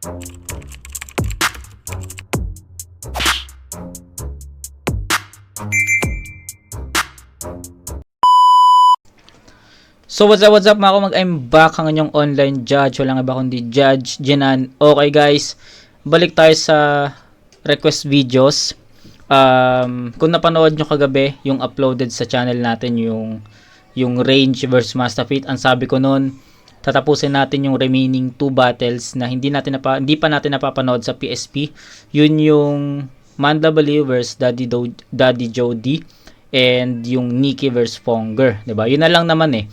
So what's up mga kumag, I'm back ang inyong online judge, walang iba kundi Judge Jenan. Okay guys, balik tayo sa request videos. Kung napanood nyo kagabi yung uploaded sa channel natin, yung range versus Mastafit, ang sabi ko noon, tatapusin natin yung remaining 2 battles na hindi pa natin napapanood sa PSP. Yun yung Mandabali versus Daddy Jody and yung Nikki versus Fonger, 'di ba? Yun na lang naman eh.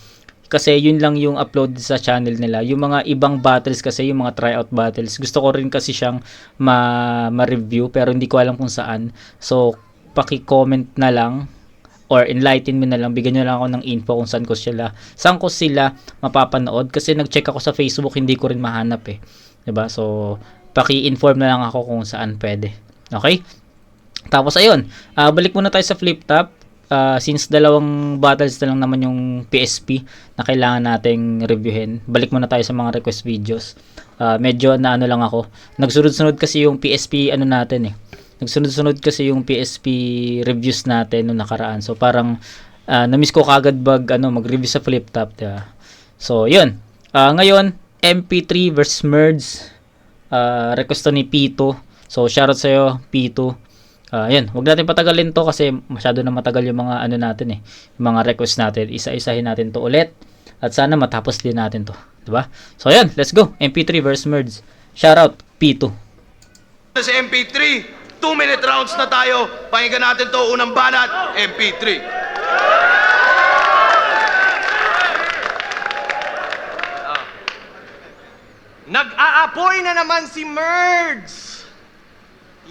Kasi yun lang yung upload sa channel nila. Yung mga ibang battles kasi, yung mga tryout battles, gusto ko rin kasi siyang ma-review pero hindi ko alam kung saan. So, paki-comment na lang or enlighten me na lang, bigyan nyo lang ako ng info kung saan ko sila mapapanood. Kasi nag-check ako sa Facebook, hindi ko rin mahanap eh. 'Di ba? So, paki-inform na lang ako kung saan pwede. Okay? Tapos ayun, balik muna tayo sa flip top. Since dalawang battles na lang naman yung PSP na kailangan nating reviewin, balik muna tayo sa mga request videos. Medyo na ano lang ako. Nagsunod-sunod kasi yung PSP ano natin eh. Nagsunod-sunod kasi yung PSP reviews natin noong nakaraan. So parang na-miss ko kagad mag-review sa flip top, diba? So yun. Ngayon, MP3 versus Merge. Request to ni Pito. So shoutout sa iyo, Pito. Yun, wag natin patagalin to kasi masyado na matagal yung mga ano natin eh, yung mga request natin. Isa-isahin natin to ulit at sana matapos din natin to, 'di ba? So yun, let's go. MP3 versus Merge. Shout out P2. Sa MP3, 2-minute rounds na tayo. Pakinggan natin to, unang banat, MP3. Nag-aapoy na naman si Merge.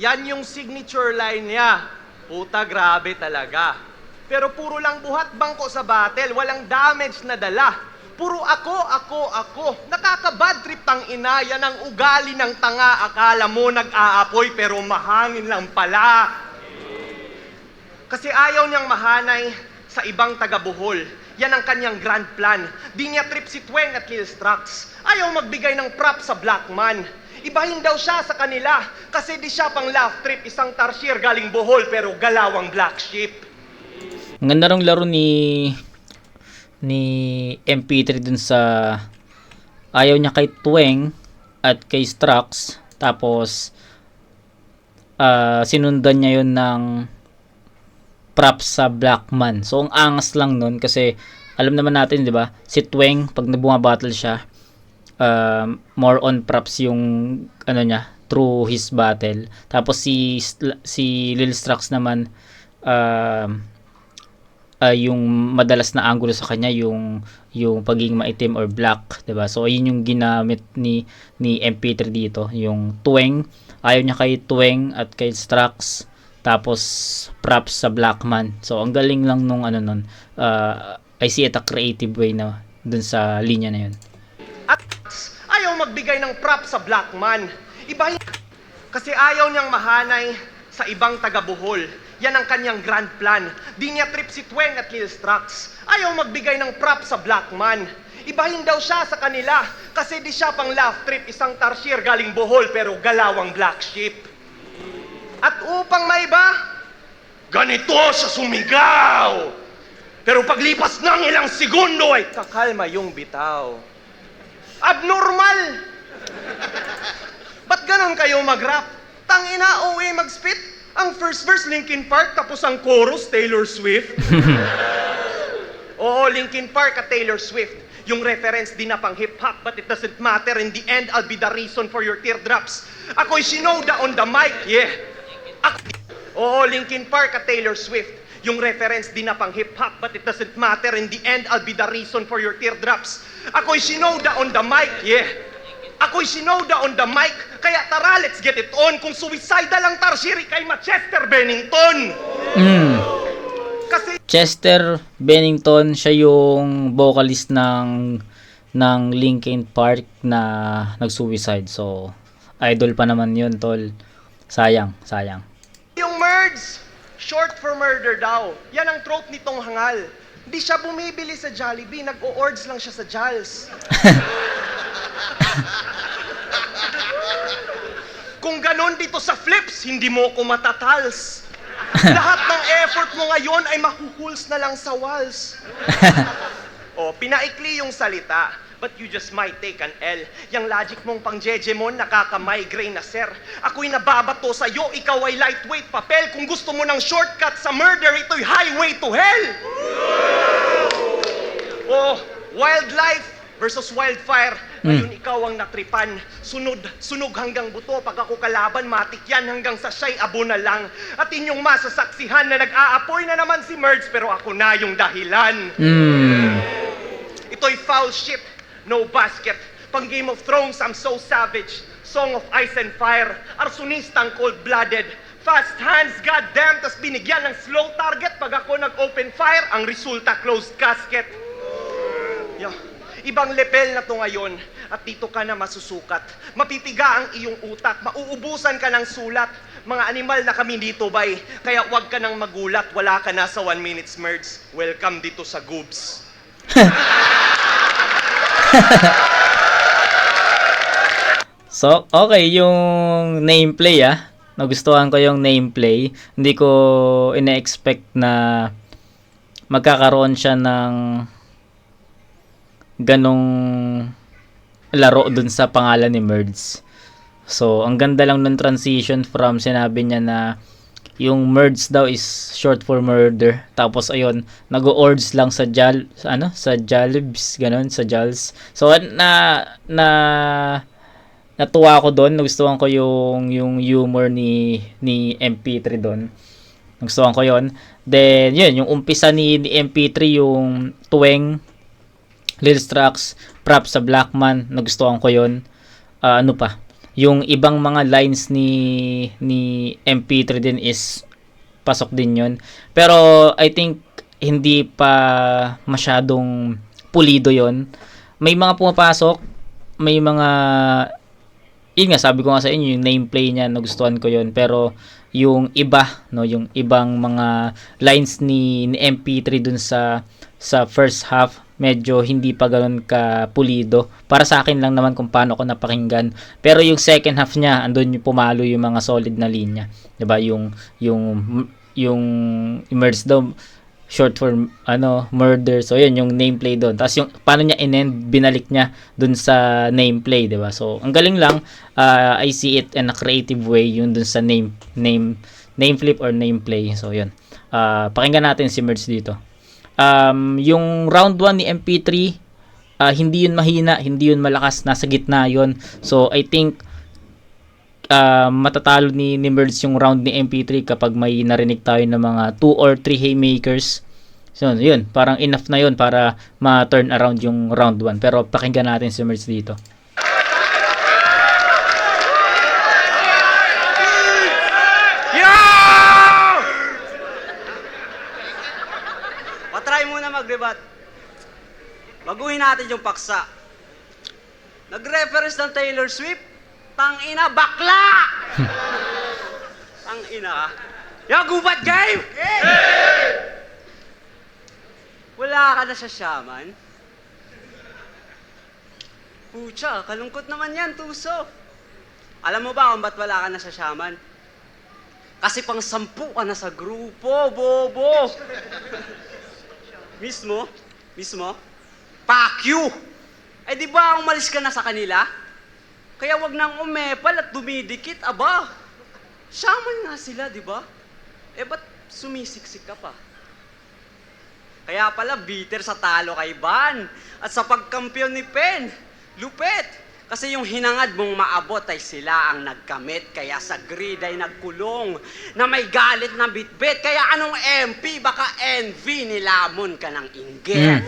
Yan yung signature line niya. Puta, grabe talaga. Pero puro lang buhat bangko sa battle, walang damage na dala. Puro ako. Nakaka-bad trip tang ina, yan ang ugali ng tanga. Akala mo nag-aapoy pero mahangin lang pala. Kasi ayaw niyang mahanay sa ibang taga-Bohol. Yan ang kanyang grand plan. Di niya trip si Tweng at Lil Strax. Ayaw magbigay ng prop sa Blackman. Ibahin daw siya sa kanila kasi di siya pang laugh trip, isang tarsier galing Bohol pero galawang black sheep. Ang ganda ng laro ni MP3 dun sa ayaw niya kay Tweng at kay Strax, tapos sinundan niya yun ng props sa Blackman. So ang angas lang nun kasi alam naman natin, di ba, si Tweng pag nabumabattle siya, more on props yung ano niya through his battle. Tapos si Lil Strax naman yung madalas na angulo sa kanya yung pagiging maitim or black, 'di ba? So yun yung ginamit ni MP3 dito, yung Tweng. Ayaw niya kay Tweng at kay Strax, tapos props sa Blackman. So ang galing lang nung ano nun. I see it a creative way na dun sa linya na yun. At ayaw magbigay ng prop sa Blackman. Ibahin kasi ayaw niyang mahanay sa ibang taga-Bohol. Yan ang kanyang grand plan. Di niya trip si Tweng at Lil Strax. Ayaw magbigay ng prop sa Blackman. Ibahin daw siya sa kanila kasi di siya pang laugh trip, isang tarsier galing Bohol pero galawang black sheep. At upang maiba, ganito sa sumigaw. Pero paglipas ng ilang segundo ay kakalma yung bitaw. Abnormal! Ba't ganon kayo mag-rap? Tangina, OA mag-spit? Ang first verse, Linkin Park, tapos ang chorus, Taylor Swift? Oo, Linkin Park at Taylor Swift. Yung reference di na pang hip-hop, but it doesn't matter. In the end, I'll be the reason for your teardrops. Ako'y Shinoda on the mic, yeah. Oo, Linkin Park at Taylor Swift. Yung reference di na pang hip-hop, but it doesn't matter. In the end, I'll be the reason for your teardrops. Ako'y Shinoda on the mic, yeah. Ako'y Shinoda on the mic, kaya tara, let's get it on. Kung suicidal ang tarsieri kay Chester Bennington. Kasi Chester Bennington, siya yung vocalist ng Linkin Park na nag-suicide. So, idol pa naman yun, tol. Sayang. yung Merge, short for murder daw. Yan ang trope nitong hangal. Di siya bumibili sa Jollibee, nag-o-ords lang siya sa Jals. gumanon dito sa flips, hindi mo ko matatals. Lahat ng effort mo ngayon ay mahuhuls na lang sa walls. O, pinaikli yung salita, but you just might take an L. Yang logic mong pang-jejemon, nakaka-migraine na sir. Ako'y nababato sa'yo, ikaw ay lightweight papel. Kung gusto mo ng shortcut sa murder, ito'y highway to hell. Oh, wildlife versus wildfire. Ngayon ikaw ang natripan. Sunog hanggang buto. Pag ako kalaban, matik yan hanggang sa siya'y abo na lang. At inyong masasaksihan na nag-aapoy na naman si Merge, pero ako na yung dahilan. Ito'y foul shit, no basket. Pang Game of Thrones, I'm so savage. Song of Ice and Fire. Arsonistang cold-blooded. Fast hands, goddamn. Tas binigyan ng slow target. Pag ako nag-open fire, ang resulta closed casket. Yeah. Ibang level na to ngayon at dito ka na masusukat. Mapipiga ang iyong utak, mauubusan ka ng sulat. Mga animal na kami dito, bay. Kaya huwag ka nang magulat, wala ka na sa 1 minute merge. Welcome dito sa Goobs. So, okay, yung nameplay nagustuhan ko yung nameplay. Hindi ko ina-expect na magkakaroon siya ng ganong laro dun sa pangalan ni Merds. So, ang ganda lang ng transition from sinabi niya na yung Merds daw is short for murder. Tapos ayun, nag-o-ords lang sa sa Jalibs, ganon, sa Jals. So, natuwa ako doon, nagustuhan ko yung humor ni MP3 doon. Nagustuhan ko yon. Then, yun, yung umpisa ni MP3, yung tuwing Lil Strax, props sa Blackman, nagustuhan ko yon. Ano pa? Yung ibang mga lines ni MP3 din is pasok din yon. Pero I think hindi pa masyadong pulido yon. May mga pumapasok, may mga yun nga, sabi ko nga sa inyo, yung nameplay niya, nagustuhan ko yon. Pero yung iba, no, yung ibang mga lines ni MP3 dun sa first half, medyo hindi pa ganoon ka pulido. Para sa akin lang naman kung paano ko napakinggan. Pero yung second half niya, andun yung pumalo yung mga solid na linya. 'Di ba? Yung immerse daw short for murder. So yun yung nameplay doon. Tapos yung paano niya in-end, binalik niya dun sa nameplay, 'di ba? So ang galing lang. I see it in a creative way yun dun sa name flip or nameplay. So yun. Pakinggan natin si Merge dito. Yung round 1 ni MP3, hindi yun mahina, hindi yun malakas, nasa gitna yun. So I think matatalo ni Merge yung round ni MP3 kapag may narinig tayo ng mga 2 or 3 haymakers. So yun, parang enough na yun para ma-turn around yung round 1. Pero pakinggan natin si Merge dito. Try muna mag-rebat. Baguhin natin yung paksa. Nag-reference ng Taylor Swift. Tangina, bakla! Tangina ka. Yo, gubat game! Wala ka na sa shaman? Pucha, kalungkot naman yan, tuso. Alam mo ba kung ba't wala ka na sa shaman? Kasi pang 10 ka na sa grupo, bobo! Mismo? Fuck you! Eh di ba umalis ka na sa kanila? Kaya wag nang umepal at dumidikit, aba. Shaman nga sila, di ba? Eh ba't sumisiksik ka pa? Kaya pala bitter sa talo kay Van at sa pagkampiyon ni Pen. Lupet! Kasi yung hinangad mong maabot ay sila ang nagkamit, kaya sa greed ay nagkulong na may galit na bitbit. Kaya anong MP, baka envy, nilamon ka ng inggit.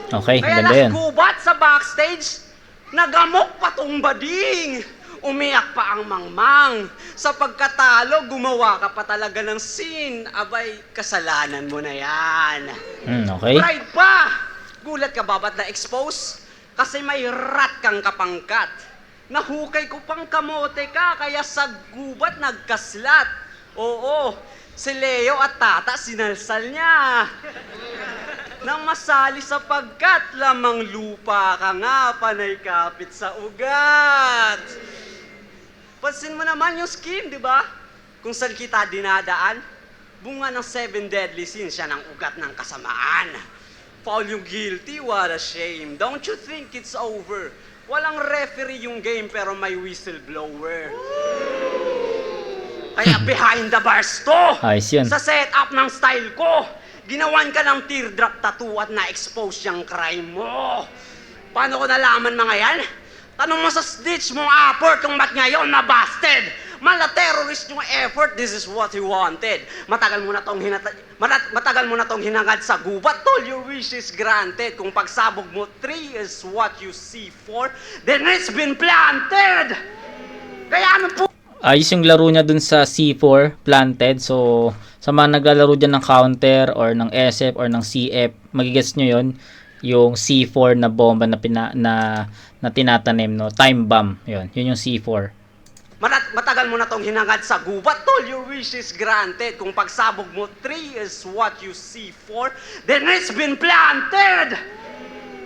Okay, kaya ganda yan. gubat sa backstage, nagamok pa tong bading. Umiyak pa ang mangmang. Sa pagkatalo, gumawa ka pa talaga ng scene. Abay, kasalanan mo na yan. Okay. Pride pa! Gulat ka ba ba't na-expose? Kasi may rat kang kapangkat. Nahukay ko pang kamote ka, kaya sa gubat nagkaslat. Oo, si Leo at Tata sinalsal niya. Nang masali sapagkat lamang lupa ka nga, panay kapit sa ugat. Pansin mo naman yung scheme, di ba? Kung saan kita dinadaan, bunga ng 7 deadly sins siya ng ugat ng kasamaan. Foul yung guilty, what a shame. Don't you think it's over? Walang referee yung game pero may whistleblower. Kaya behind the bars to! Ayos yun. Sa setup ng style ko, ginawan ka ng teardrop tattoo at na-expose yung crime mo. Paano ko nalaman mga yan? Tanong mo sa snitch mong aport kung ba't ngayon na-busted. Mala-terrorist yung effort, this is what he wanted. Matagal mo na tong hinangad sa gubat, tol, your wish is granted. Kung pagsabog mo 3 is what you see 4, then it's been planted! Kaya ano po? Ayos yung laro niya dun sa C4, planted. So, sa mga naglalaro dyan ng counter or ng SF or ng CF, magigets nyo yon yung C4 na bomba na, na tinatanim, no? Time bomb. Yun yung C4. Matagal mo na tong hinangad sa gubat, tol, your wish is granted. Kung pagsabog mo 3 is what you see 4, then it's been planted!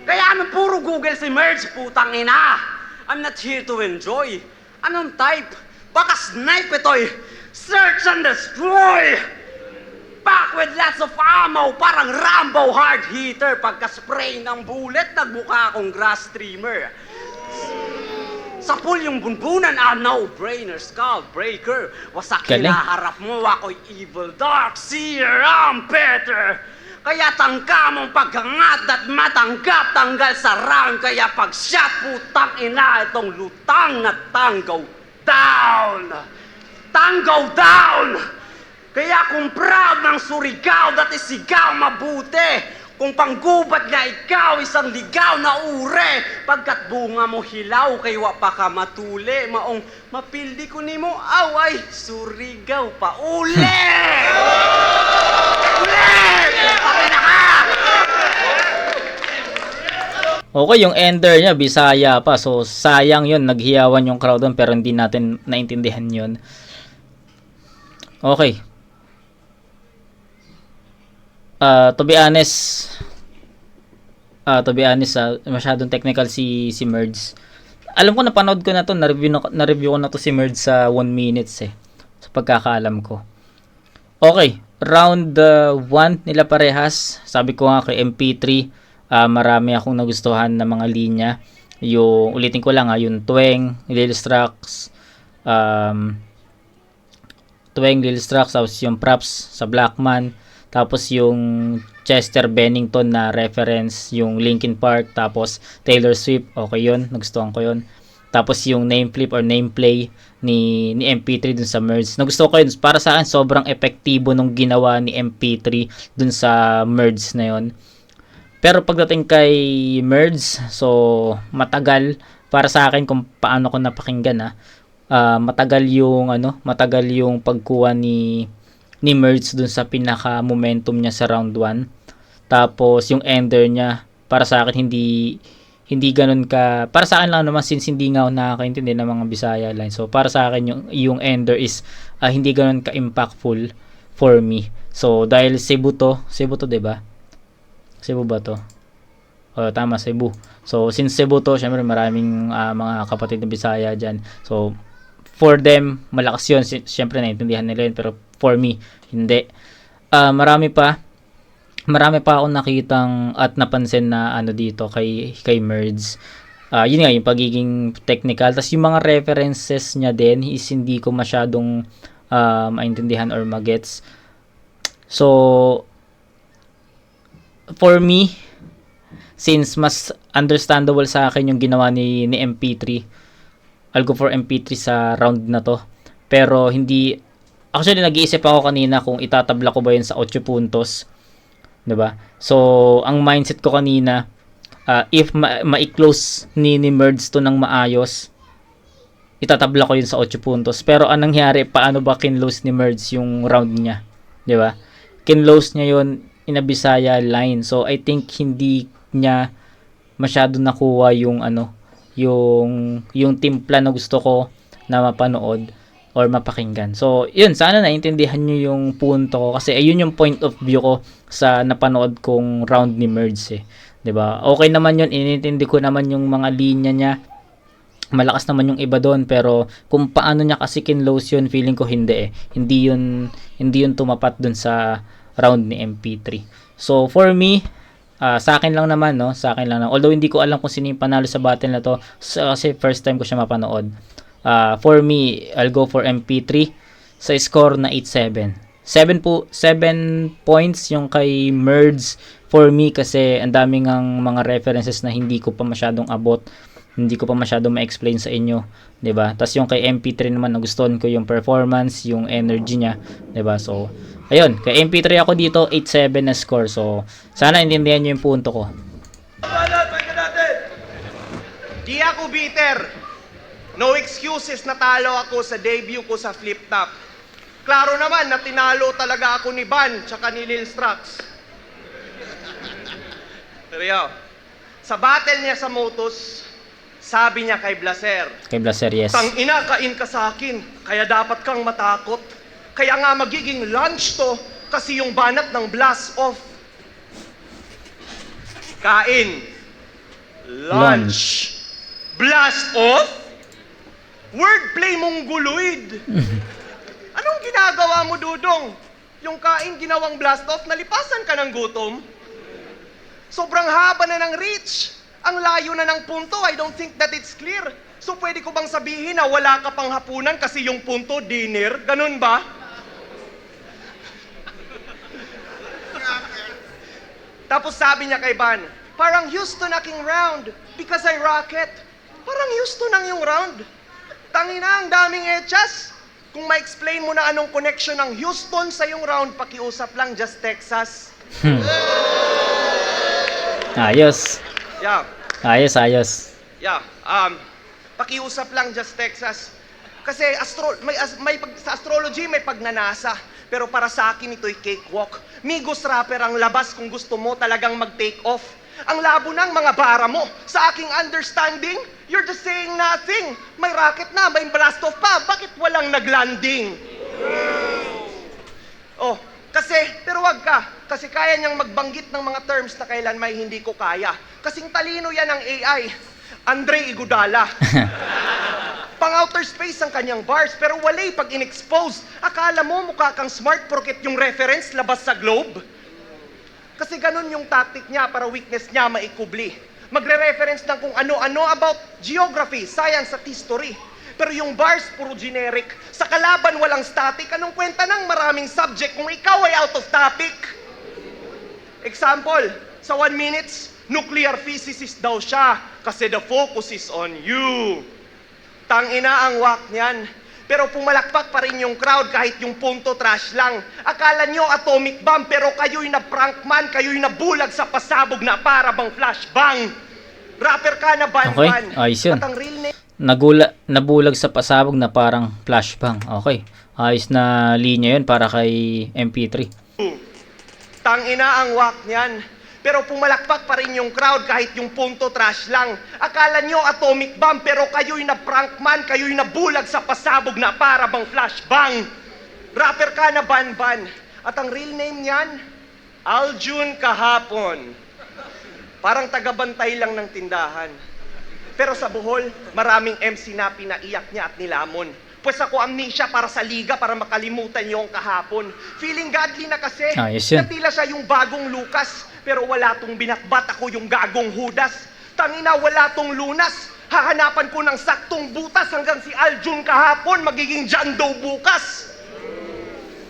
Kaya ano puro Google si Merge, putang ina? I'm not here to enjoy. Anong type? Baka snipe ito'y search and destroy! Pack with lots of ammo, parang Rambo hard hitter. Pagka-spray ng bullet, nagbuka akong grass trimmer. Sa pool yung bunbunan, no-brainer, skull breaker. Wasak Galing. hinaharap mo, ako'y evil, dark seer, I'm better. Kaya tangka mong paghangat at matanggap, tanggal sa round. Kaya pag shot, putang ina, itong lutang na tango down. Tango down! Kaya kung proud ng Surigao, dati sigaw mabuti. Kung panggubat nga ikaw, isang ligaw na ure. Pagkat bunga mo hilaw, kay wa pa ka matuli. Maong mapildi ko ni mo, away, Surigao pa uli! Uli! Putangin na ka! Okay, yung ender niya, Bisaya pa. So, sayang yun. Naghiyawan yung crowd doon pero hindi natin naintindihan yun. Okay. To be honest, masyadong technical si Merds. Alam ko napanood ko na to, na-review ko na to si Merds sa 1 minutes sa pagkakaalam ko. Okay, round 1 nila parehas. Sabi ko nga kay MP3, marami akong nagustuhan na mga linya. Yung ulitin ko lang yung Tweng, Lil Strax, tapos yung props sa Blackman. Tapos yung Chester Bennington na reference, yung Linkin Park, tapos Taylor Swift, okay yun, nagustuhan ko yun. Tapos yung name flip or name play ni MP3 dun sa Merge. Nagustuhan ko yun, para sa akin sobrang epektibo nung ginawa ni MP3 dun sa Merge na yun. Pero pagdating kay Merge, so matagal para sa akin kung paano ko napakinggan matagal yung pagkuha ni Merge dun sa pinaka momentum niya sa round 1. Tapos yung ender niya para sa akin hindi ganoon ka, para sa akin lang naman since hindi nga ako nakakaintindi ng mga Bisaya line. So para sa akin yung ender is hindi ganoon ka impactful for me. So dahil Cebu to, 'di ba? Cebu ba to? Oh, tama, Cebu. So since Cebu to, syempre maraming mga kapatid ng Bisaya diyan. So for them, malakas yun. Siyempre, naiintindihan nila yun. Pero for me, hindi. Marami pa akong nakitang at napansin na dito kay Merds. Yun nga, yung pagiging technical. Tapos yung mga references niya din is hindi ko masyadong maintindihan or magets. So, for me, since mas understandable sa akin yung ginawa ni MP3, I'll go for MP3 sa round na to. Pero hindi, actually nag-iisip ako kanina kung itatabla ko ba yun sa 8 puntos. 'Di ba? So, ang mindset ko kanina, if ma-close ni Merds to ng maayos, itatabla ko yun sa 8 puntos. Pero anong nangyari, paano ba kinlose ni Merds yung round niya? 'Di ba? Kinlose niya yun in a Bisaya line. So, I think hindi niya masyado nakuha yung yung timpla na gusto ko na mapanood or mapakinggan. So, yun, sana naintindihan nyo yung punto ko kasi ayun yung point of view ko sa napanood kong round ni Merge 'di ba? Okay naman yun, inintindi ko naman yung mga linya niya. malakas naman yung iba doon, pero kung paano niya kasi kinlose yun, feeling ko hindi eh. Hindi yun tumapat doon sa round ni MP3. So for me, sa akin lang naman, no, sa akin lang naman. Although hindi ko alam kung sino yung panalo sa battle na to, kasi first time ko siya mapanood. For me, I'll go for MP3 sa score na 8-7. 7 points yung kay Merds for me, kasi ang daming ang mga references na hindi ko pa masyadong abot, hindi ko pa masyadong ma-explain sa inyo, 'di ba? Tapos yung kay MP3 naman, nagustuhan ko yung performance, yung energy niya, 'di ba? So, ayun, kay MP3 ako dito 8-7 na score. So, sana intindihan niyo yung punto ko. Di ako bitter. No excuses, natalo ako sa debut ko sa Flip Top. Klaro naman na tinalo talaga ako ni Van tsaka ni Lil Strax. Pero yo, sa battle niya sa Motos, sabi niya kay Blaser, Kay Blaser, yes. tang ina, kain ka sa akin, kaya dapat kang matakot. Kaya nga magiging lunch to, kasi yung banat ng blast off. Kain. Lunch. Blast off? Wordplay mong guluid. Anong ginagawa mo, Dudong? Yung kain ginawang blast off, nalipasan ka ng gutom? Sobrang haba na ng reach. Ang layo na ng punto, I don't think that it's clear. So pwede ko bang sabihin na wala ka pang hapunan kasi yung punto, dinner? Ganun ba? Tapos sabi niya kay Van, parang Houston aking round because I rocket. Parang Houston ang yung round. Tangina, ang daming echas. Kung ma-explain mo na anong connection ng Houston sa yung round, pakiusap lang, just Texas. Ayos. Yeah. Ayos. Yeah, pakiusap lang, just Texas. Kasi sa astrology may pagnanasa. Pero para sa akin ito'y cakewalk. Migos rapper ang labas kung gusto mo talagang mag-take off. Ang labo ng mga bara mo. Sa aking understanding, you're just saying nothing. May rocket na, may blast off pa. Bakit walang naglanding? Oh, pero wag ka. Kasi kaya niyang magbanggit ng mga terms na kailan may hindi ko kaya. Kasing talino yan ng AI. Andre Iguodala. Pang-outer space ang kanyang bars, pero walay pag in-expose. Akala mo mukha kang smart porket yung reference labas sa globe? Kasi ganun yung tactic niya para weakness niya maikubli. Magre-reference ng kung ano-ano about geography, science at history. Pero yung bars, puro generic. Sa kalaban, walang static. Anong kwenta ng maraming subject kung ikaw ay out of topic? Example, sa 1 minutes, nuclear physicist daw siya kasi the focus is on you. Tangina ang wak niyan. Pero pumalakpak pa rin yung crowd kahit yung punto trash lang. Akala nyo atomic bomb pero kayo'y na-prank man, kayo'y nabulag sa pasabog na para bang flashbang. Rapper ka na ban-ban. Okay, ayos yun. At ang real name Nabulag sa pasabog na parang flashbang. Okay. Ayos na linya yun para kay MP3. Tangina ang wak niyan. Pero pumalakpak pa rin yung crowd kahit yung punto trash lang. Akala nyo atomic bomb pero kayo'y na-prank man, kayo'y nabulag sa pasabog na para bang flashbang. Rapper ka na ban-ban. At ang real name niyan, Aljun Kahapon. Parang tagabantay lang ng tindahan. Pero sa Bohol, maraming MC na pinaiyak niya at nilamon. Pues ako amnesia para sa liga para makalimutan niyo ang kahapon. Feeling godly na kasi, Ayos yun. na tila siya yung bagong Lucas. Pero wala tong binatbat, ako yung gagong Judas. Tangina, wala tong lunas. Hahanapan ko ng saktong butas hanggang si Aljun Kahapon magiging John Doe bukas.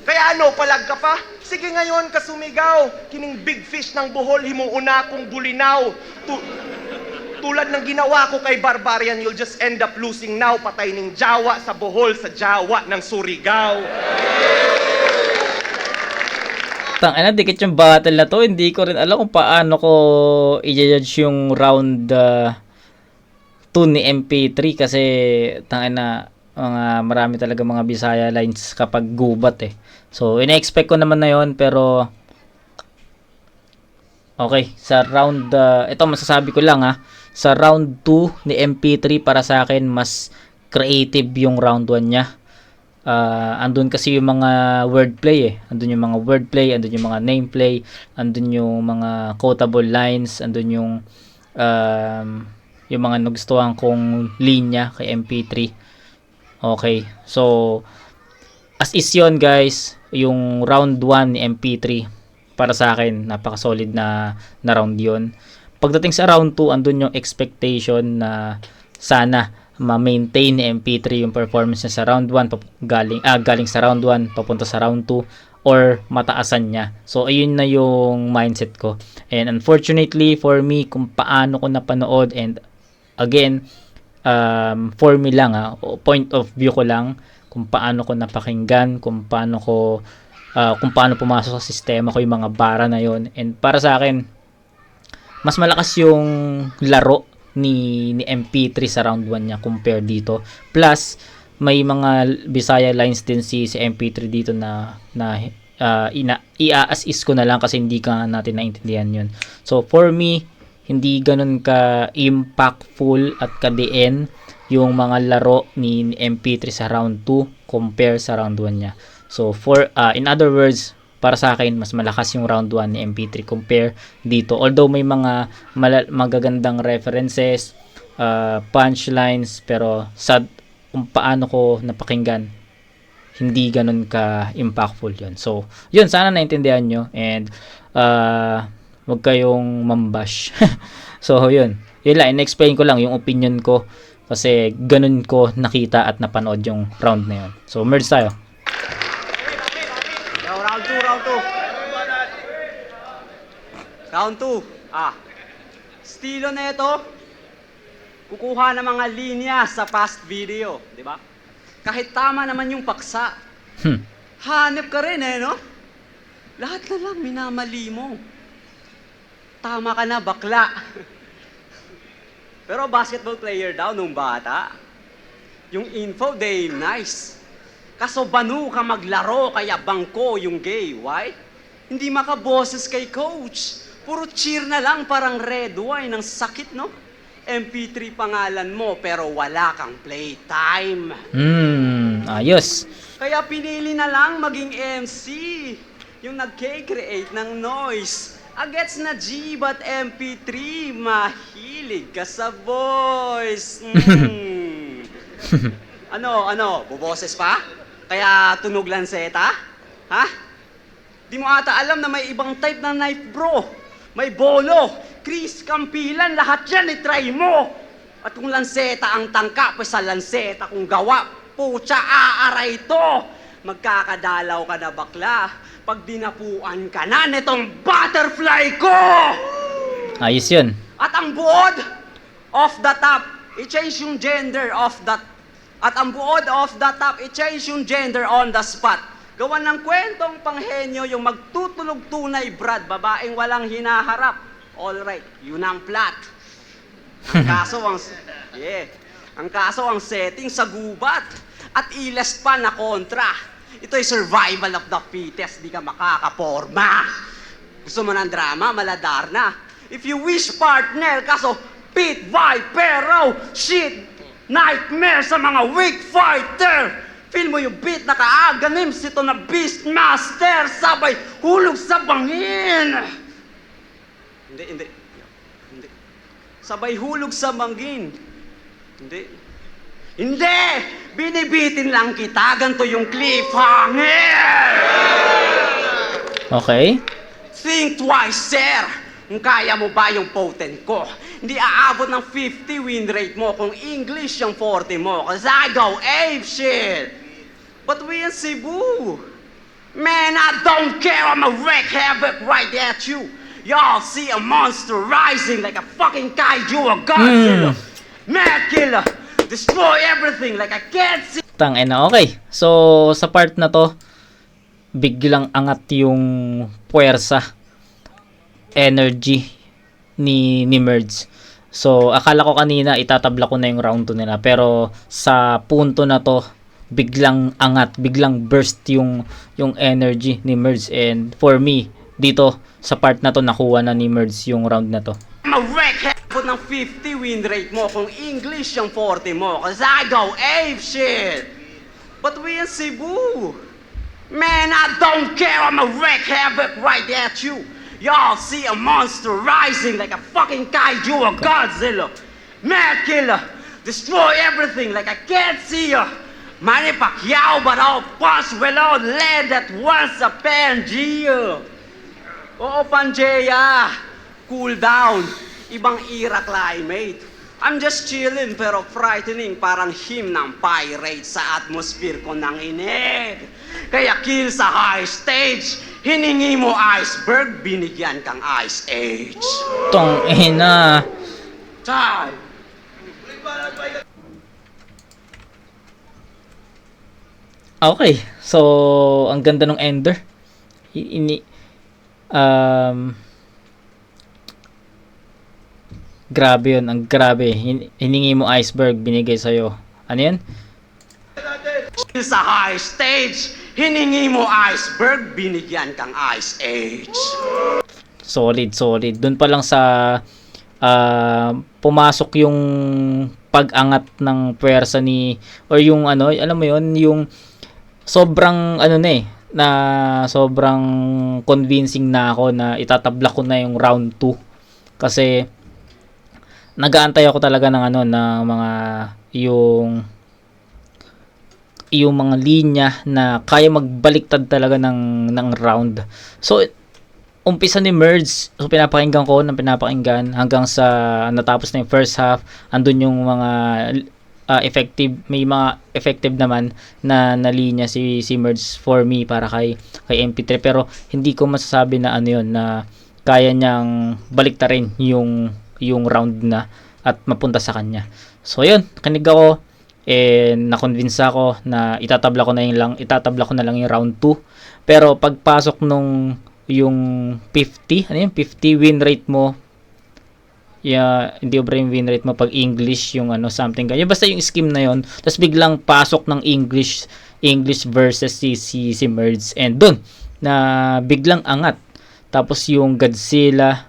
Kaya ano, palag ka pa? Sige ngayon ka sumigaw. Kining big fish ng Bohol, himuuna kong bulinaw. Tulad ng ginawa ko kay Barbarian, you'll just end up losing now. Patay ning Jawa sa Bohol, sa Jawa ng Surigao. Tangina, dikit yung battle na to. Hindi ko rin alam kung paano ko i-judge yung round 2 ni MP3 kasi tangina, marami talaga mga Bisaya lines kapag gubat eh. So, ina-expect ko naman na yon, pero okay, sa round ito masasabi ko lang sa round 2 ni MP3 para sa akin mas creative yung round 1 niya. Andun kasi yung mga wordplay andun yung mga wordplay, andun yung mga nameplay, andun yung mga quotable lines, andun yung yung mga nagustuhan kong linya kay MP3. Okay, so as is yun guys, yung round 1 ni MP3 para sa akin napaka-solid na round yun. Pagdating sa round 2, andun yung expectation na sana ma-maintain ni MP3 yung performance niya sa round 1 galing sa round 1 papunta sa round 2 or mataasan niya. So ayun na yung mindset ko. And unfortunately for me, kung paano ko napanood, and again, for me lang point of view ko lang kung paano ko napakinggan, kung paano pumasok sa sistema ko yung mga bara na yon. And para sa akin, mas malakas yung laro ni MP3 sa round 1 niya compare dito. Plus, may mga Bisaya lines din si MP3 dito na i-assist ko na lang kasi hindi ka natin naintindihan yun. So, for me, hindi ganun ka impactful at ka-DN yung mga laro ni MP3 sa round 2 compare sa round 1 niya. So, in other words, para sa akin, mas malakas yung round 1 ni MP3 compare dito. Although may mga magagandang references, punchlines, pero kung paano ko napakinggan, hindi ganun ka impactful yun. So, yun, sana naintindihan nyo. And, wag kayong mambash. So, yun. Yun lang, in-explain ko lang yung opinion ko. Kasi, ganun ko nakita at napanood yung round na yun. So, merge tayo. Round 2. Estilo na ito, kukuha ng mga linya sa past video, di ba? Kahit tama naman yung paksa. Hanep ka rin no? Lahat na lang minamali mo. Tama ka na, bakla. Pero basketball player daw nung bata. Yung info, day nice. Kaso banu ka maglaro, kaya bangko yung gay. Why? Hindi makaboses kay coach. Puro cheer na lang, parang red wine. Ang sakit, no? MP3 pangalan mo, pero wala kang playtime. Ayos. Kaya pinili na lang maging MC. Yung nag-create ng noise. Agets na G, but MP3, mahilig ka sa voice. Ano? Buboses pa? Kaya tunog lanseta? Ha? Di mo ata alam na may ibang type ng knife, bro. May bolo, Chris, kampilan, lahat yan itry mo. At kung lanseta ang tangka, pues sa lanseta kung gawa, pucha, aaray to. Magkakadalaw ka na bakla. Pag dinapuan ka na netong butterfly ko. Ayos yun. At ang buod, off the top, i-change yung gender off the... At ang buod off the top, i-change yung gender on the spot. Gawan ng kwentong panghenyo yung magtutulog tunay, Brad, babaeng walang hinaharap. Alright, yun ang plot. Ang kaso ang setting sa gubat at iles pa na kontra. Ito'y survival of the fittest, di ka makakaporma. Gusto mo ng drama, maladar na. If you wish partner, kaso pit vipero, shit, nightmare sa mga weak fighter. Feel mo yung beat na kaaganim, sito na Beastmaster, sabay hulog sa bangin. Hindi. Sabay hulog sa bangin. Hindi! Binibitin lang kita, ganito yung cliffhanger! Okay. Think twice, sir! Kung kaya mo ba yung potent ko? Hindi aabot ng 50 win rate mo kung English yung 40 mo. Cause I go ape shit! But we in Cebu, man, I don't care, I'ma wreak havoc right at you. Y'all see a monster rising like a fucking kaiju, a Godzilla. Mad killer, destroy everything like I can't see. Okay. So, sa part na to, biglang angat yung puwersa, energy ni Merge. So, akala ko kanina itatabla ko na yung round 2 nila. Pero, sa punto na to, biglang angat, biglang burst yung energy ni Merge. And for me, dito, sa part na to, nakuha na ni Merge yung round na to. Ma-wreck ng 50 win rate mo kung English yung 40 mo. Cause I go ape shit. But we in Cebu, man, I don't care, I'ma wreak havoc right at you. Y'all see a monster rising like a fucking kaiju, a Godzilla. Mad killer, destroy everything like I can't see you. Manny Pacquiao, but I'll punch without land at once a Pangea. Oo, Pangea. Cool down. Ibang era climate. I'm just chilling pero frightening parang him ng pirate sa atmosphere ko ng inig. Kaya kill sa high stage. Hiningi mo iceberg, binigyan kang ice age. Tong ina. Time. Okay. So, ang ganda ng ender. Grabe yun. Ang grabe. Hiningi mo iceberg, binigay sa'yo. Ano yun? Kill sa high stage. Hiningi mo iceberg, binigyan kang ice age. Solid, solid. Doon pa lang sa pumasok yung pag-angat ng puwersa ni, or yung ano, alam mo yun, yung sobrang ano na na sobrang convincing na ako na itatabla ko na yung round 2 kasi nag-aantay ako talaga ng ano, ng mga yung mga linya na kaya magbaliktad talaga ng round. So umpisa ni Merge, so pinapakinggan ko hanggang sa natapos na yung first half. Andun yung mga effective, may mga effective naman na linya si Merge for me para kay MP3, pero hindi ko masasabi na ano yun, na kaya niyang baliktarin yung round na at mapunta sa kanya. So yun, kinig ako and na-convince ako na itatabla ko na lang yung round 2. Pero pagpasok nung yung 50 win rate mo, hindi obra yung win rate mo pag English, yung ano, something ganyan, basta yung scheme na yon, tapos biglang pasok ng English versus si Merge, and dun na biglang angat. Tapos yung Godzilla,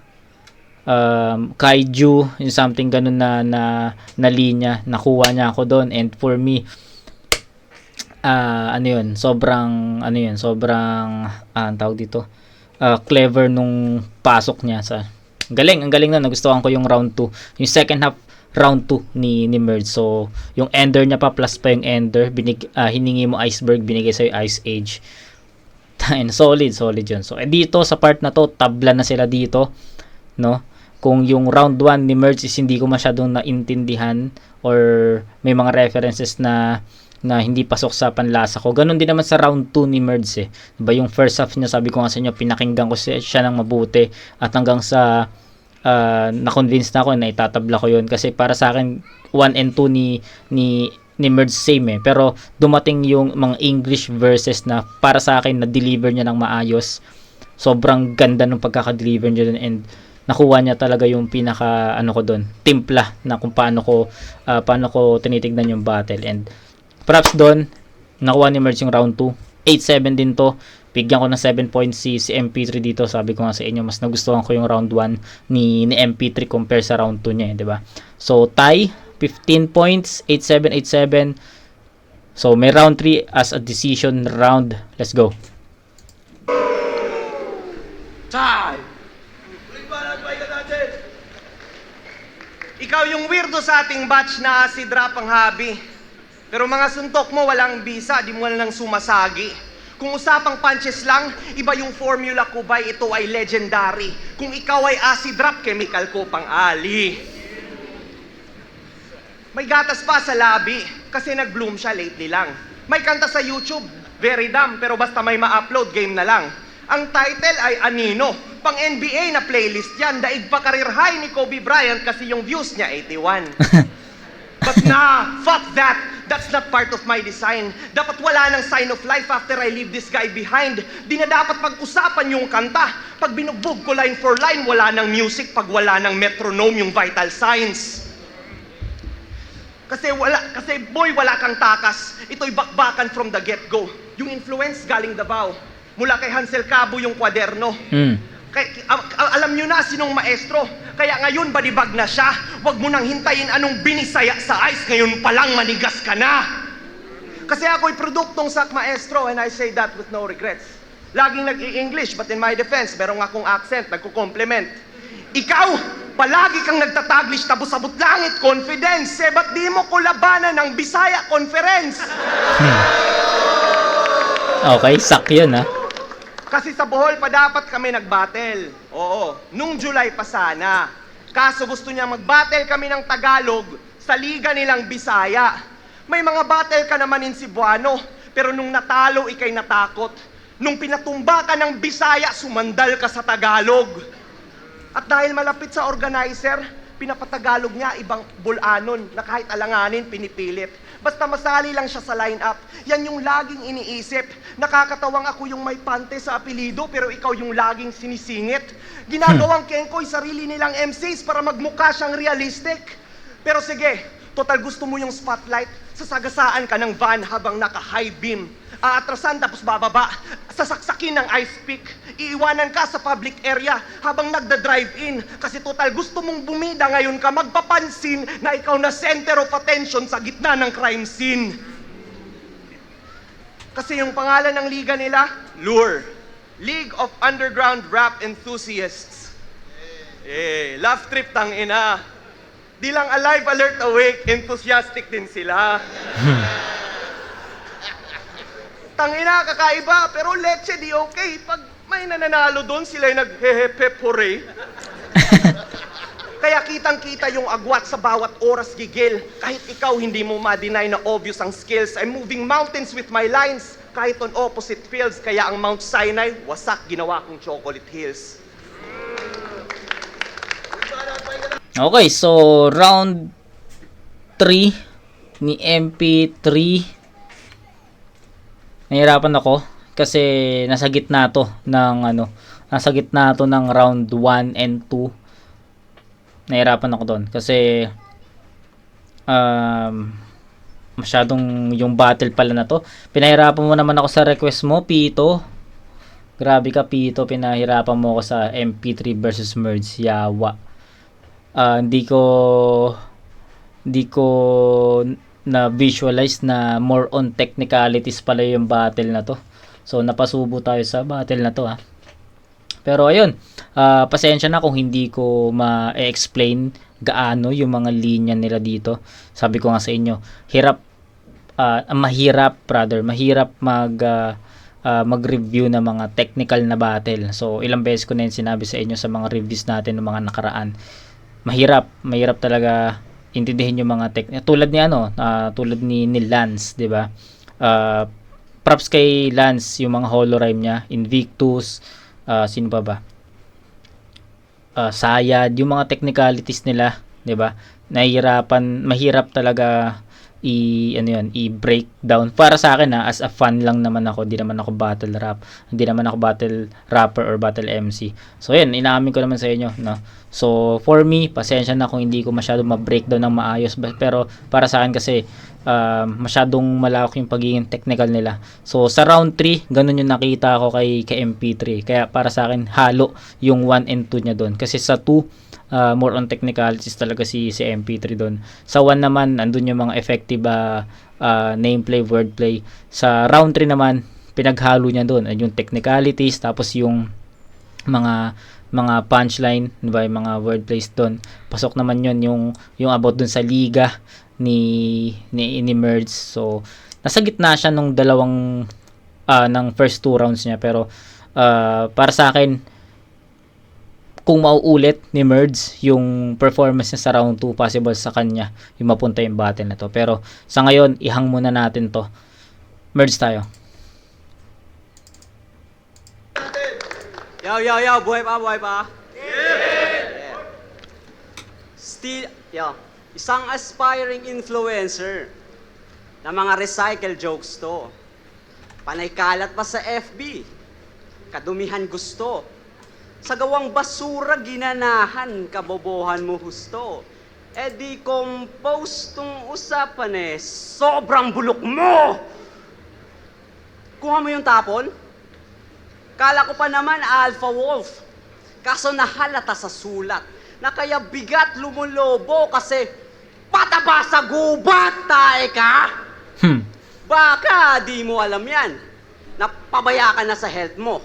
Kaiju, yung something ganun na linya, nakuha niya ako doon. And for me, sobrang ang tawag dito, clever nung pasok niya. Ang galing na, nagustuhan ko yung round 2, yung second half round 2 ni Merge. So yung ender niya pa, plus pa yung ender, hiningi mo iceberg, binigay sa'yo ice age. And solid yun. So dito sa part na to, tabla na sila dito, no? Kung yung round 1 ni Merge is hindi ko masyadong naintindihan, or may mga references na hindi pasok sa panlasa ko. Ganon din naman sa round 2 ni Merge Diba, yung first half niya, sabi ko nga sa inyo, pinakinggan ko siya ng mabuti at hanggang sa na-convince na ako na itatabla ko yun, kasi para sa akin 1 and 2 ni Merge same pero dumating yung mga English verses na para sa akin na-deliver niya ng maayos. Sobrang ganda ng pagkaka-deliver niya dun, and nakuha niya talaga yung pinaka ko doon, timpla na kung paano ko tinitignan yung battle. And props doon, nakuha ni Merge yung round 2. 8-7 din to. Bigyan ko ng 7 points si MP3 dito. Sabi ko nga sa inyo, mas nagustuhan ko yung round 1 ni MP3 compare sa round 2 niya, di ba? So tie 15 points, 8-7, 8-7. So may round 3 as a decision round. Let's go. Time. Ikaw yung weirdo sa ating batch na si Drop ang hobby. Pero mga suntok mo walang bisa, di mo lang sumasagi. Kung usapang punches lang, iba yung formula ko ba, ito ay legendary. Kung ikaw ay acid drop, chemical ko pang ali. May gatas pa sa labi, kasi nag-bloom siya lately lang. May kanta sa YouTube, very dumb, pero basta may ma-upload, game na lang. Ang title ay Anino, pang NBA na playlist yan, daig pa career high ni Kobe Bryant kasi yung views niya 81. But nah, fuck that. That's not part of my design. Dapat wala ng sign of life after I leave this guy behind. Di na dapat pag-usapan yung kanta. Pag binugbog ko line for line, wala ng music pag wala ng metronome yung vital signs. Kasi boy, wala kang takas. Ito'y bakbakan from the get-go. Yung influence galing Davao. Mula kay Hansel Cabo yung kwaderno. Alam nyo na sinong maestro. Kaya ngayon balibag na siya. Huwag mo nang hintayin anong binisaya sa ice. Ngayon palang manigas ka na. Kasi ako'y produktong sak maestro, and I say that with no regrets. Laging nag-i-English, but in my defense, merong akong accent, nagko-compliment. Ikaw, Palagi kang nagtataglish tapos sabot langit, confidence. Ba't di mo ko labanan ng Bisaya Conference? Okay, sak yun ha. Kasi sa Bohol pa dapat kami nag-battle. Oo, nung July pa sana. Kaso gusto niya mag-battle kami ng Tagalog sa liga nilang Bisaya. May mga battle ka naman in Cebuano, pero nung natalo, ikay natakot. Nung pinatumba ka ng Bisaya, sumandal ka sa Tagalog. At dahil malapit sa organizer, pinapatagalog niya ibang bulanon na kahit alanganin, pinipilit. Basta masali lang siya sa lineup. Yan yung laging iniisip. Nakakatawang ako yung may pante sa apelido, pero ikaw yung laging sinisingit. Ginagawang kengkoy sarili nilang MCs para magmukha siyang realistic. Pero sige, total gusto mo yung spotlight, sasagasaan ka ng van habang naka-high beam. Aatrasan tapos bababa, sasaksakin ng ice pick. Iiwanan ka sa public area habang nagda-drive-in. Kasi total gusto mong bumida ngayon ka magpapansin na ikaw na center of attention sa gitna ng crime scene. Kasi yung pangalan ng liga nila, Lure. League of Underground Rap Enthusiasts. Laugh trip tang ina. Di lang alive, alert, awake, enthusiastic din sila. Tangina, kakaiba, pero leche di okay. Pag may nananalo doon, sila'y nag-hehe-pep-hooray. Kaya kitang-kita yung agwat sa bawat oras gigil. Kahit ikaw hindi mo ma-deny na obvious ang skills. I'm moving mountains with my lines. Kahit on opposite fields, kaya ang Mount Sinai, wasak ginawa kong chocolate hills. Okay, so round 3 ni MP3. Nahirapan ako kasi nasa gitna to ng round 1 and 2. Nahirapan ako doon kasi masyadong yung battle pala na to. Pinahirapan mo naman ako sa request mo, Pito. Grabe ka, Pito. Pinahirapan mo ako sa MP3 versus Merge. Yawa. Hindi ko na visualize na more on technicalities pala yung battle na to. So napasubo tayo sa battle na to ha. Pero ayun, pasensya na kung hindi ko ma-explain gaano yung mga linya nila dito. Sabi ko nga sa inyo, mahirap mag-review ng mga technical na battle. So ilang beses ko na yun sinabi sa inyo sa mga reviews natin ng mga nakaraan. Mahirap talaga intindihin yung mga tulad ni Lance, 'di ba? Props kay Lance yung mga holorime niya, Invictus, sino ba? Sayad, yung mga technicalities nila, 'di ba? Mahirap talaga i-break down para sa akin as a fan lang naman ako, hindi naman ako battle rapper or battle MC. So yun, inaamin ko naman sa inyo, no. So for me, pasensya na kung hindi ko masyado ma-breakdown ng maayos, pero para sa akin kasi masyadong malawak yung pagiging technical nila. So sa round 3, ganun yung nakita ko kay MP3. Kaya para sa akin halo yung 1 and 2 niya doon. Kasi sa 2 more on technicalities talaga si MP3 doon. Sa 1 naman, andun yung mga effective nameplay, wordplay. Sa round 3 naman, pinaghalo niya doon. Yung technicalities, tapos yung mga punchline, diba? Yung mga wordplays doon. Pasok naman yun, yung about doon sa liga ni Merge. So, nasa gitna siya nung dalawang ng first 2 rounds niya. Pero, para sa akin, kung mauulit ni Merge yung performance niya sa round 2, possible sa kanya yung mapunta yung battle na to. Pero sa ngayon, ihang muna natin to. Merge tayo. Yo, buhay pa. Yeah. Still, isang aspiring influencer na mga recycle jokes to. Panay kalat pa sa FB. Kadumihan gusto. Sa gawang basura ginanahan, kabobohan mo husto. Di compose tong usapan sobrang bulok mo! Kuha mo yung tapon? Kala ko pa naman Alpha Wolf. Kaso nahalata sa sulat na kaya bigat lumulobo kasi pataba sa gubat, tae ka! Baka di mo alam yan. Napabaya ka na sa health mo.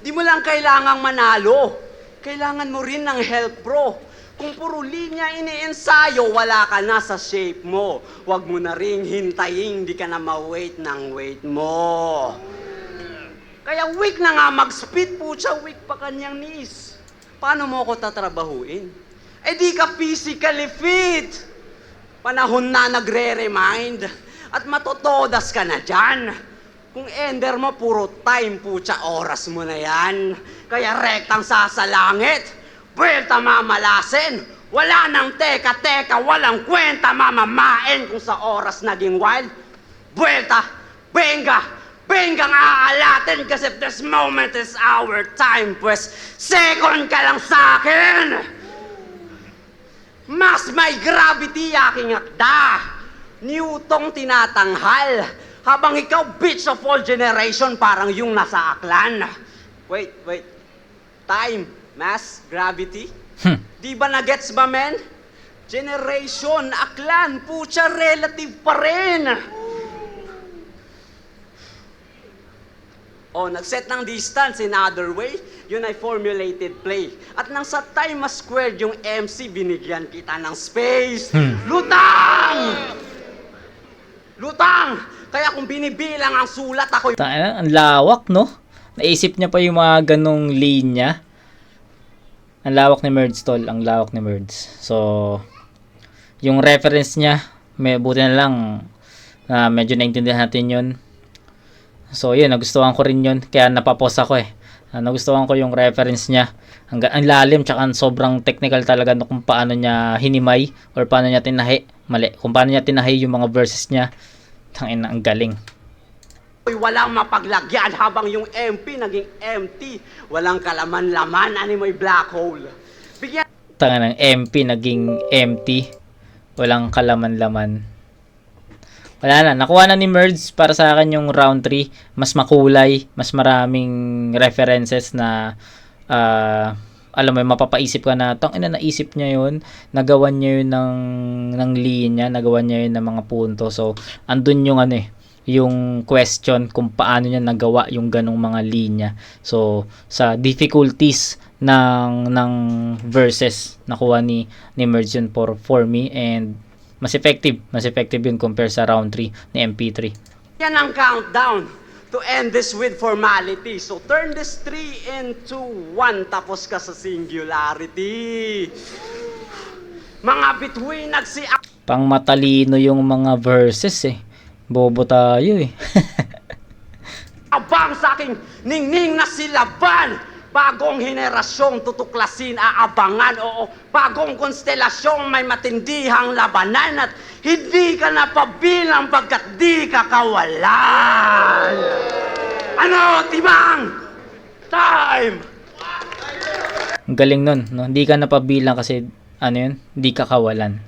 Di mo lang kailangang manalo. Kailangan mo rin ng help, bro. Kung puro linya iniensayo, wala ka na sa shape mo. Huwag mo na ring hintayin, di ka na ma-wait ng weight mo. Kaya weak na nga mag-speed po siya, weak pa kanyang knees. Paano mo ako tatrabahuin? Eh di ka physically fit. Panahon na nagre-remind at matotodas ka na dyan. Kung ender mo, puro time po siya, oras mo na yan. Kaya rektang sasalangit. Buwelta mamalasin. Wala nang teka-teka, walang kwenta mamamain kung sa oras naging wild. Buwelta, benga, bengang aalatin kasi this moment is our time, pues second ka lang sa akin. Mas may gravity aking akda. Newtong tinatanghal. Habang ikaw, bitch of all generation, parang yung nasa aklan. Wait. Time, mass, gravity? Di ba na-gets ba, men? Generation, aklan, pucha, relative pa rin. O, nag-set ng distance in other way, yun ay formulated play. At nang sa time mas squared yung MC, binigyan kita ng space. Lutang! Kaya kung binibilang ang sulat, ako Ang lawak, no? Naisip niya pa yung mga ganong linya. Ang lawak ni Merds, tol. Ang lawak ni Merds. So, yung reference niya, buti na lang na medyo naintindihan natin yun. So, yun. Nagustuhan ko rin yun. Kaya napapost ako eh. Nagustuhan ko yung reference niya. Ang lalim, tsaka sobrang technical talaga no, kung paano niya hinimay or paano niya tinahi. Mali. Kung paano niya tinahi yung mga verses niya. Tangina, ang galing. walang mapaglagyan habang yung MP naging empty. Walang kalaman-laman, ano mo'y black hole. Bigyan Tanga ng MP naging empty. Walang kalaman-laman. Wala na. Nakuha na ni Merds para sa akin yung round 3. Mas makulay. Mas maraming references na alam mo, mapapaisip ka na naisip niya yun. Nagawan niya yun ng linya. Nagawan niya yun ng mga punto. So, andun yung yung question kung paano niya nagawa yung ganong mga linya. So, sa difficulties ng verses nakuha ni Merge yun for me, and mas effective yun compare sa round 3 ni MP3. yan ang countdown to end this with formality. So turn this 3 into 1 tapos ka sa singularity. Mga bituin Pang matalino yung mga verses eh. Bobo tayo eh. abang sa aking ningning na silaban. Bagong henerasyong tutuklasin, aabangan, oo. Bagong konstelasyong may matindihang labanan at hindi ka napabilang pagkat di ka kawalan. Ano, Timang? Time! Ang galing nun, no? Hindi ka napabilang kasi hindi ka kawalan.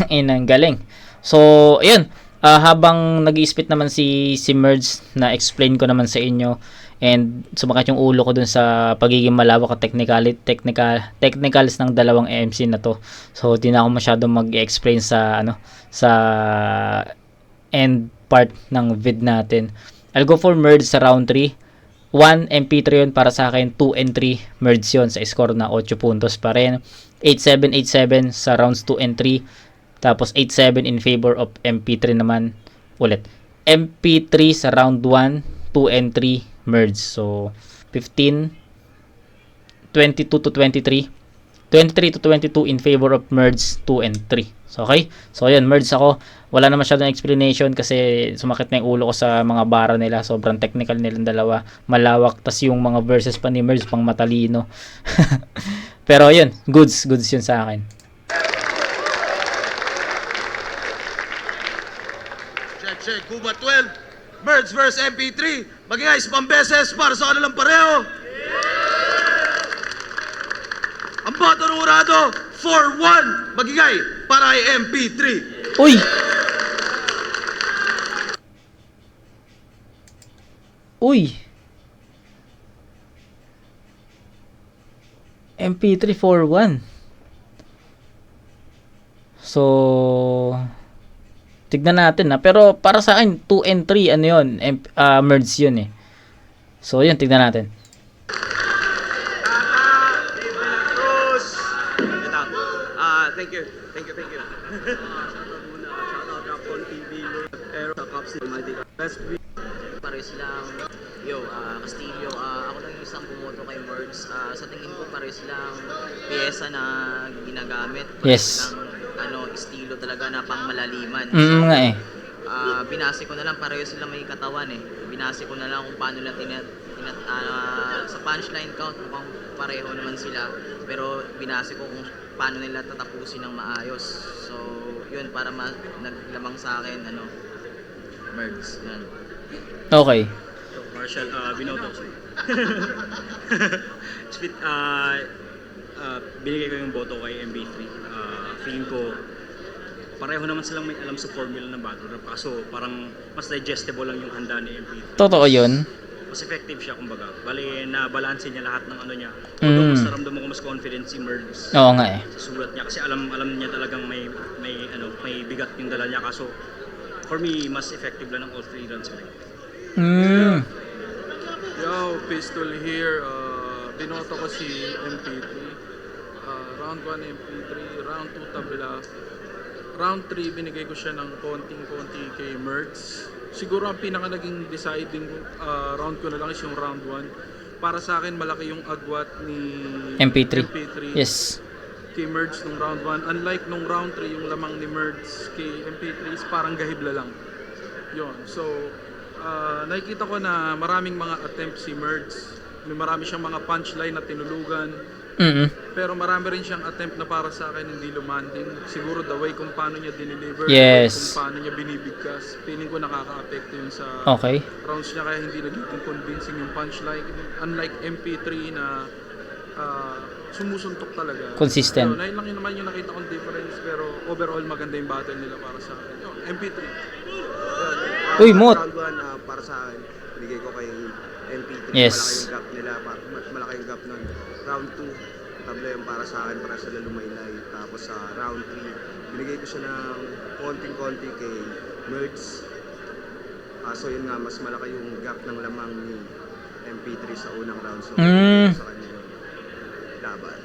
Ang galing. So, ayun. Habang nag-i-spit naman si Merge, na explain ko naman sa inyo and sumakat yung ulo ko dun sa pagiging malawak at technicals ng dalawang MC na to. So, di na ako masyadong mag-explain sa sa end part ng vid natin. I'll go for Merge sa round 3. 1 MP3 yun para sa akin, 2 and 3 Merge yun sa score na 8 puntos pa rin. 8-7, 8-7 sa rounds 2 and 3. Tapos 8-7 in favor of MP3 naman. Ulit. MP3 sa round 1, 2 and 3 Merge. So 15, 22 to 23. 23 to 22 in favor of Merge 2 and 3. So okay? So ayan, Merge ako. Wala na masyadong explanation kasi sumakit na yung ulo ko sa mga bara nila. Sobrang technical nilang dalawa. Malawak. Tas yung mga verses pa ni Merge pang matalino. Pero yun, goods yun sa akin. Check, Cuba 12, Birds vs. MP3. Mag-iayos pang beses para sa kanilang pareho. Ang boto ng urado, 4-1. Magigay para kay MP3. Uy! MP3 4-1. So tignan natin pero para sa akin 2 and 3 yun, Merge yun eh. So yun, tignan natin. Thank you. Shoutout muna. Shoutout Rapton TV, Aero, Capsi, Best Week. Pares lang. Castillo, ako lang yung isang bumoto kay Merds. Sa tingin ko pares lang piyesa na ginagamit. Yes. Lang, estilo talaga na pang malaliman. Nga eh. Binase ko na lang, pareho sila may katawan eh. Binase ko na lang kung paano lang sa punchline count, mukhang pareho naman sila. Pero binase ko kung paano nila tatapusin ng maayos. So, yun, para naglamang sa akin, Merds. Yan. Okay. Marshall, binoto ko. Spit, binigay ko yung boto kay MB3. Feeling ko, pareho naman silang may alam sa formula ng battle rap. Kaso parang mas digestible lang yung handa ni MP3. Totoo yun. Mas effective siya kumbaga. Bali na balance niya lahat ng ano niya. Although mas naramdaman ko mas confident si Merds Oo nga eh. sa sulat niya kasi alam niya talagang may bigat yung dala niya. Kaso for me mas effective lang ng all three rounds ko. Yo, Pistol here. Binoto ko si MP3. Round 1 MP3, round 2 tabla. Round 3 binigay ko siya ng konting-konti kay Merds. Siguro ang pinaka naging deciding round ko na lang is yung round 1. Para sa akin malaki yung agwat ni MP3. MP3 Yes. kay Merds nung round 1. Unlike nung round 3, yung lamang ni Merds kay MP3 is parang gahibla lang. Yun. So, nakikita ko na maraming mga attempts si Merds. May marami siyang mga punchline na tinulugan. Pero marami rin siyang attempt na para sa akin hindi lumanding. Siguro the way kung paano niya dineliver, Yes. kung paano niya binibigkas. Feeling ko nakaka-apekto yun sa Okay. rounds niya kaya hindi nagiging convincing yung punchline. Unlike MP3 na sumusuntok talaga. Consistent. So, yun lang yun naman yung nakita kong difference. Pero overall maganda yung battle nila para sa akin. Yun, MP3. Uy, Mot. Round 1, para sa akin, binigay ko kay MP3. Yes. Malaki yung gap nila, malaki yung gap nun. Round 2, tabla yung para sa akin, para sila lumaylay. Tapos sa round 3, binigay ko siya ng konting-konti kay Merds. So yun nga, mas malaki yung gap ng lamang ni MP3 sa unang round. So, sa kanya yung laban.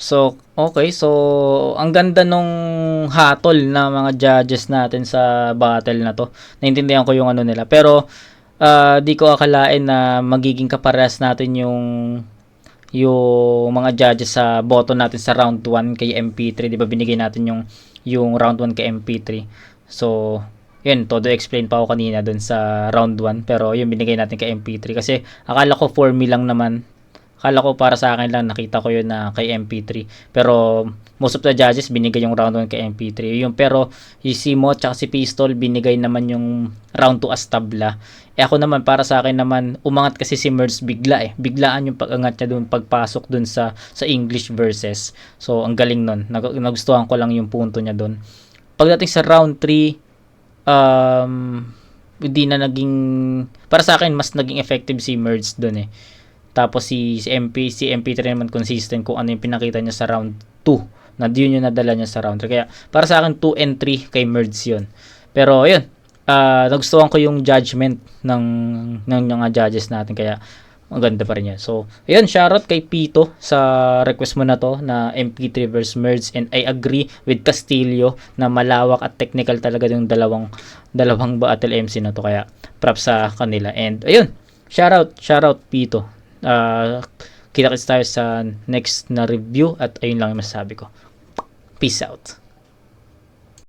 So, okay. So, ang ganda nung hatol na mga judges natin sa battle na to. Naintindihan ko yung ano nila. Pero, di ko akalain na magiging kaparehas natin yung mga judges sa boto natin sa round 1 kay MP3. Di ba binigay natin yung round 1 kay MP3. So, yun, todo explain pa ako kanina dun sa round 1. Pero, yun binigay natin kay MP3. Kasi, akala ko for me lang naman. Akala ko para sa akin lang, nakita ko yun na kay MP3. Pero, most of the judges, binigay yung round 1 kay MP3. Pero, yung si Mo at si Pistol, binigay naman yung round 2 as tabla. Ako naman, para sa akin naman, umangat kasi si Merds bigla eh. Biglaan yung pag-angat niya dun, pagpasok dun sa English verses. So, ang galing nun. Nagustuhan ko lang yung punto niya dun. Pagdating sa round 3, hindi na naging, para sa akin, mas naging effective si Merds dun eh. Tapos si MP3 naman consistent kung ano yung pinakita niya sa round 2. Na yun yung nadala niya sa round 3. Kaya para sa akin 2 and 3 kay Merds yun. Pero yun, nagustuhan ko yung judgment ng mga judges natin. Kaya maganda pa rin yan. So, ayun, shoutout kay Pito sa request mo na to na MP3 vs Merds. And I agree with Castillo na malawak at technical talaga yung dalawang battle MC na to. Kaya props sa kanila. And ayun, shoutout Pito. Kita-kits tayo sa next na review at ayun lang yung masasabi ko. Peace out.